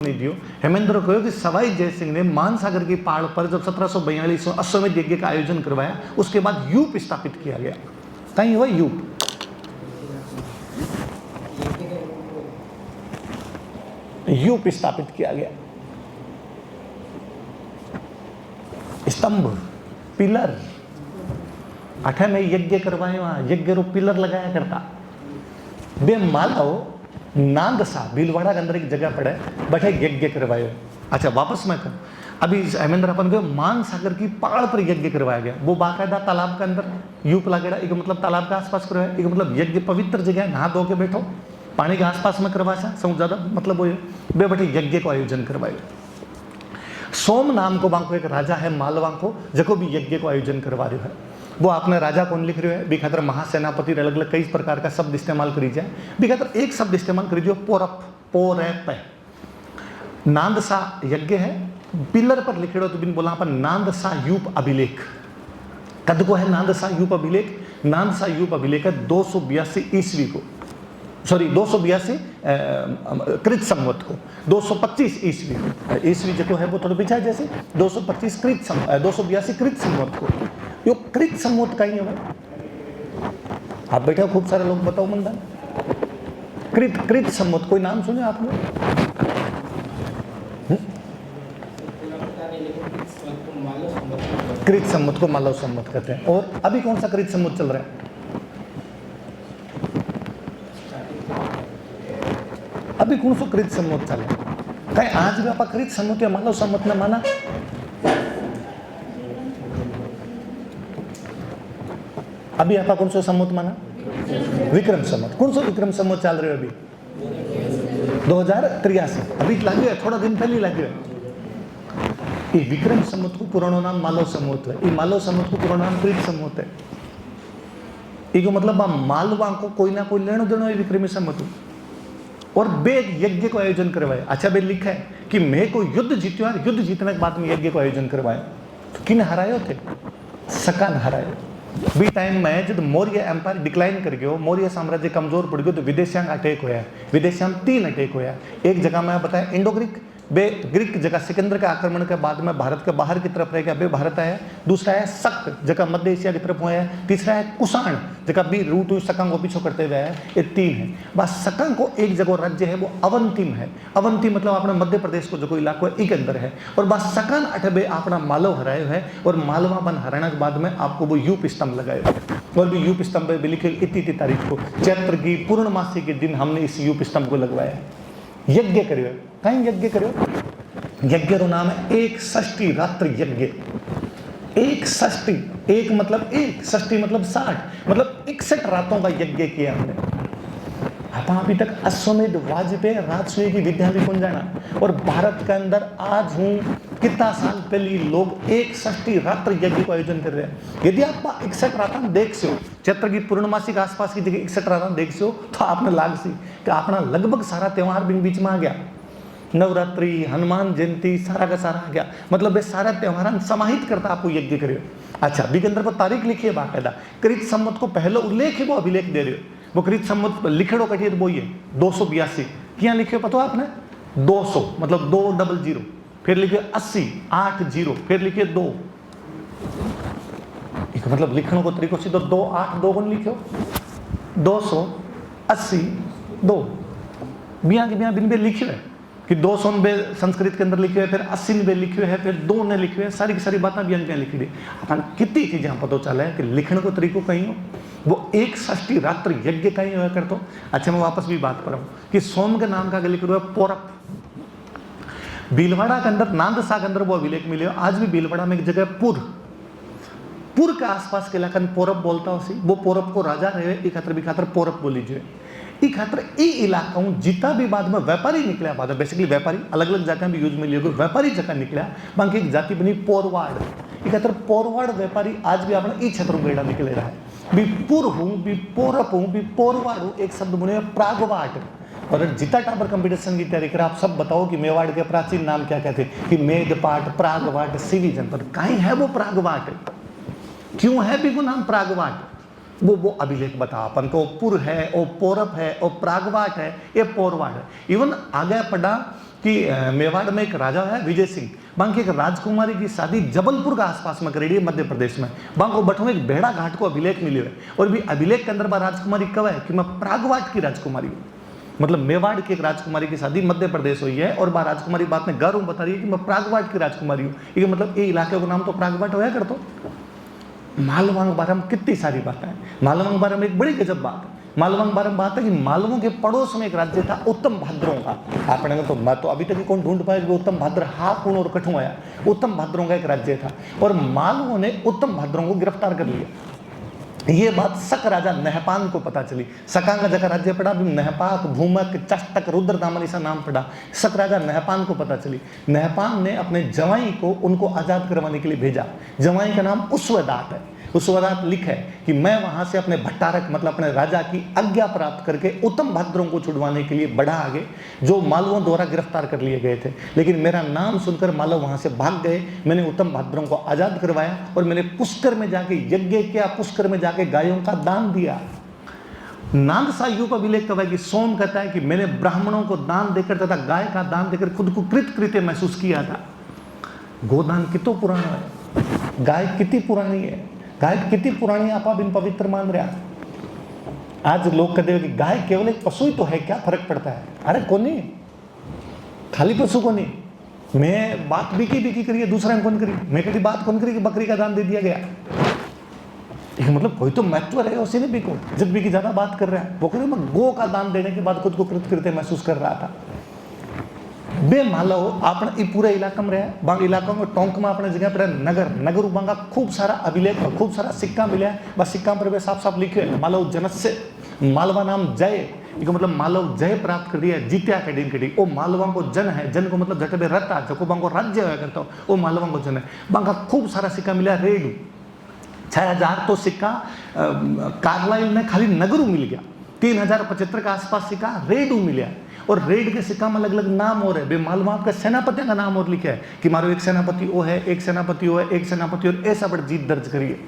लीजिए। हेमेंद्र कहो कि सवाई जयसिंह ने मानसागर की पहाड़ पर जब 1742 में अश्वमेध यज्ञ का आयोजन करवाया, उसके बाद यूप स्थापित किया गया। कहीं हुआ यूप, यूप स्थापित किया गया। स्तंभ, पिलर, अठे में यज्ञ करवाए, वहां यज्ञ रो पिलर लगाया करता। बे मालाओ नांदसा भीलवाड़ा के अंदर एक जगह पड़े, बैठे यज्ञ करवाए। अच्छा वापस मैं कहूँ, अभी हेमेंद्र अपन को मानसागर की पहाड़ पर यज्ञ करवाया गया, वो बाकायदा तालाब के अंदर यूप लागेड़ा, एक मतलब तालाब के आसपास करवाया, एक मतलब यज्ञ पवित्र जगह है, नहा धो के बैठो, पानी के आसपास में करवाया, सब ज्यादा मतलब वो बे बैठे यज्ञ को आयोजन करवाए। सोम नाम को बांको एक राजा है मालवा को, जको भी यज्ञ को आयोजन करवा रहे है। वो आपने राजा कौन लिख रहे है, बिखातर महासेनापति अलग अलग कई प्रकार का शब्द इस्तेमाल करी जाए, बिखातर एक शब्द इस्तेमाल करी जो पोरप, पोरप। नांदसा यज्ञ है, पिलर पर लिखेड़ो तो बिन बोला पर नांदसा यूप अभिलेख। कद को है नांदसा यूप अभिलेख? नांदसा यूप अभिलेख है 282 ईस्वी को, सॉरी 282 कृत संवत को, 225 ईस्वी को, ईस्वी जो है वो थोड़ा पीछा जैसे 225 282 कृत संवत को। यो कृत संवत का ही है। आप बैठे हो, खूब सारे लोग बताओ मंदान, कृत संवत कोई नाम सुने आपने? कृत संवत को मालव संवत कहते हैं। और अभी कौन सा कृत संवत चल रहा है? अभी कौन सा कृत संवत चल रहा है? कहीं आज भी आप कृत संवत या मालव संवत ने माना? अभी आप कौन सा संवत माना? विक्रम संवत। कौन सा विक्रम संवत चल रहे हो अभी? 2083। अभी लगे है, थोड़ा दिन पहले लगे है। ये विक्रम संवत को पुराना नाम मालव संवत है, ये मालव संवत को पुराना नाम कृत संवत है। ये मतलब मालवा को कोई ना कोई लेनो देनो है विक्रमी संवत। और बे यज्ञ को आयोजन करवाए। अच्छा बे लिखा है कि मैं को युद्ध जीत्यो, युद्ध जीतने के बाद में यज्ञ को आयोजन करवाया। तो किन हरायो थे? सका ने हरायो। बी टाइम में जब मौर्य एम्पायर डिक्लाइन कर गयो, मौर्य साम्राज्य कमजोर पड़ गयो, तो विदेशियां अटैक होया। विदेशियां 3 अटैक होया। एक जगह में बताया इंडो ग्रीक, बे ग्रीक जगह सिकंदर के आक्रमण के बाद में भारत के बाहर की तरफ रह गया, बे भारत आया। दूसरा है शक जगह मध्य एशिया की तरफ हुआ है। तीसरा है कुषाण जगह भी रूट हुई सकंग को पीछे करते हुए है। ये 3 है। बस सकंग को एक जगह राज्य है वो अवंतिम है। अवंती मतलब अपने मध्य प्रदेश को जो इलाको है एक अंदर है। और बस सकन अठबे अपना मालव हरायो है। और मालवा बन हराने के बाद में आपको वो यूप स्तंभ लगाए। और भी यूप स्तंभ पे लिखे इतनी तारीख को चैत्र की पूर्णमासी के दिन हमने इस यूप स्तंभ को लगवाया। यज्ञ करियो, कहीं यज्ञ करियो। यज्ञ रो नाम है एक षष्ठी रात्रि यज्ञ। एक षष्ठी, एक मतलब एक, षष्ठी मतलब 60, मतलब 61 रातों का यज्ञ किया हमने। आप अभी तक अश्वमेध वाजपेयी राजसूय की विद्या भी कौन जाना। और भारत के अंदर आज हूँ कितना साल पहले लोग एक षष्ठी रात्रि यज्ञ को आयोजन कर रहे हैं। यदि आप 61 रात देख सो, चैत्र की पूर्णमासी के आसपास की जगह 61 रात देख सो, तो आपने लाग सी कि अपना लगभग सारा त्योहार बीच में आ गया। नवरात्रि, हनुमान जयंती, सारा का सारा आ गया। मतलब ये सारा त्योहार समाहित करता आपको यज्ञ करियो। अच्छा अभी के अंदर पर तारीख लिखी है बाकायदा। कृत संवत को पहले उल्लेख है, वो अभिलेख दे रहे हो। वो कृत संवत लिखड़ो कटिए तो वो ये 282 क्या लिखे पता आपने? 200 मतलब 200, फिर लिखे 80 80, फिर लिखे 2। मतलब लिखने को तरीको सीधो 282 को लिखो 280 2 बिया के बिया बिन बे लिखे है कि 290 संस्कृत के अंदर लिखे हुए, फिर 80 लिखे हुए है, फिर 2 ने लिखे हुए, सारी की सारी बातें भी अंक लिखी दी। अपन कितनी चीजें पता चला है कि लिखने को तरीको कहीं हो, वो एक षष्ठी रात्रि यज्ञ कहीं हुआ कर तो। अच्छा मैं वापस भी बात कर रहा हूँ कि सोम के नाम का लिख हुआ पोरप। भीलवाड़ा के अंदर नांदसा के अंदर वो अभिलेख मिले। आज भी भीलवाड़ा में एक जगह पुर के आसपास के इलाका में पोरप बोलता हो सी। वो पोरप को राजा रहे इकहत्तर बिखातर पोरप बोली जो इकहत्तर इलाका जितना भी बाद में व्यापारी निकला, बाद में बेसिकली व्यापारी अलग अलग जगह भी यूज में लिया, व्यापारी जगह निकला। बाकी एक जाति बनी पोरवाड़। इकहत्तर पोरवाड़ व्यापारी आज भी अपना ई क्षेत्र बेड़ा निकले रहा है। भी पुर हूँ, भी पोरप हूँ, भी पोरवाड़ हूँ। एक शब्द बने प्रागवाट। और जितना टापर कंपटीशन की तैयारी करें, आप सब बताओ कि मेवाड़ के प्राचीन नाम क्या कहते हैं? कि मेदपाट, प्रागवाट, सिवी जनपद। कहीं है वो प्रागवाट? क्यों है भी वो नाम प्रागवाट? वो अभिलेख बता अपन को। पुर है, ओ पौरव है, ओ प्रागवाट है, ये पौरवाड़ है। इवन आगे पढ़ा कि मेवाड़ में एक राजा है विजय सिंह, बाकी एक राजकुमारी की शादी जबलपुर के आसपास में करेड़ी है मध्य प्रदेश में। बांको बठो में एक बेड़ा घाट को अभिलेख मिले है, और भी अभिलेख के अंदर राजकुमारी कब है कि मैं प्रागवाट की राजकुमारी हूँ, मतलब मेवाड़ की एक राजकुमारी की शादी मध्य प्रदेश हुई है, और राजकुमारी बात में गर्व बता रही है कि मैं प्रागवाट की राजकुमारी हूँ। ये मतलब ये इलाके का नाम तो प्रागवाट होया कर। तो मालवा के बारे में कितनी सारी बातें हैं। मालवा के बारे में एक बड़ी गजब बात है। मालवा के बारे में बात है कि मालवों के पड़ोस में एक राज्य था उत्तम भाद्रों का। आपने तो मैं तो अभी तक कौन ढूंढ पाया कि उत्तम भाद्र हा कौन और कठू आया। उत्तम भाद्रों का एक राज्य था, और मालवों ने उत्तम भाद्रों को गिरफ्तार कर लिया। ये बात शक राजा नहपान को पता चली। शकांग जगह राज्य पड़ा, नहपाक, भूमक, चष्टक, रुद्र दामन ऐसा नाम पड़ा। शक राजा नहपान को पता चली। नहपान ने अपने जवाई को उनको आजाद करवाने के लिए भेजा। जवाई का नाम उस्वदात है। उस्वदात लिखे कि मैं वहां से अपने भट्टारक मतलब अपने राजा की आज्ञा प्राप्त करके उत्तम भाद्रों को छुड़वाने के लिए बढ़ा आगे, जो मालवों द्वारा गिरफ्तार कर लिए गए थे। लेकिन मेरा नाम सुनकर मालव वहां से भाग गए। मैंने उत्तम भाद्रों को आजाद करवाया, और मैंने पुष्कर में जाके यज्ञ किया, पुष्कर में जाके गायों का दान दिया। नागसाइयों का अभिलेख कहा है कि सोम कहता है कि मैंने ब्राह्मणों को दान देकर तथा गाय का दान देकर खुद को कृतकृत्य महसूस किया था। गोदान कितना पुराना है, गाय कितनी पुरानी है, गाय कितनी पुरानी आपा बिन पवित्र मान रहा। आज लोग कहते हैं कि गाय केवल एक पशु ही तो है, क्या फर्क पड़ता है। अरे कोनी, खाली पशु को नहीं। मैं बात बिकी करी है, दूसरा कौन करी। मैं कभी बात कौन करी कि बकरी का दान दे दिया गया। मतलब कोई तो महत्व है उसी ने बिको। जब बिकी ज्यादा बात कर रहा है, वो कह रहे मैं गो का दान देने के बाद खुद को कृतकृत्य महसूस कर रहा था। बे मालो आपने पूरे इलाका में रहे, बांग इलाका में टोंक में अपने जगह पर नगर नगर बांगा खूब सारा अभिलेख, खूब सारा सिक्का मिला है। बस सिक्का पर वे साफ साफ लिखे मालव जनस से मालवा नाम जय, इसको मतलब मालव जय प्राप्त कर दिया, जीत्या कड़ी कड़ी। ओ मालवा को जन है, जन को मतलब जटे रता जो बांगो राज्य होया करता हो, ओ मालवा को जन है। बांगा खूब सारा सिक्का मिला। रेडू 6000 तो सिक्का कार्लाइल में खाली नगरू मिल गया। 3075 के आसपास सिक्का रेडू मिला, और रेड के सिक्का में अलग अलग नाम और है। मालवा का सेनापति का नाम और लिखा है कि मारो एक सेनापति वो है, एक सेनापति वो है, एक सेनापति और ऐसा बड़ी जीत दर्ज करिए।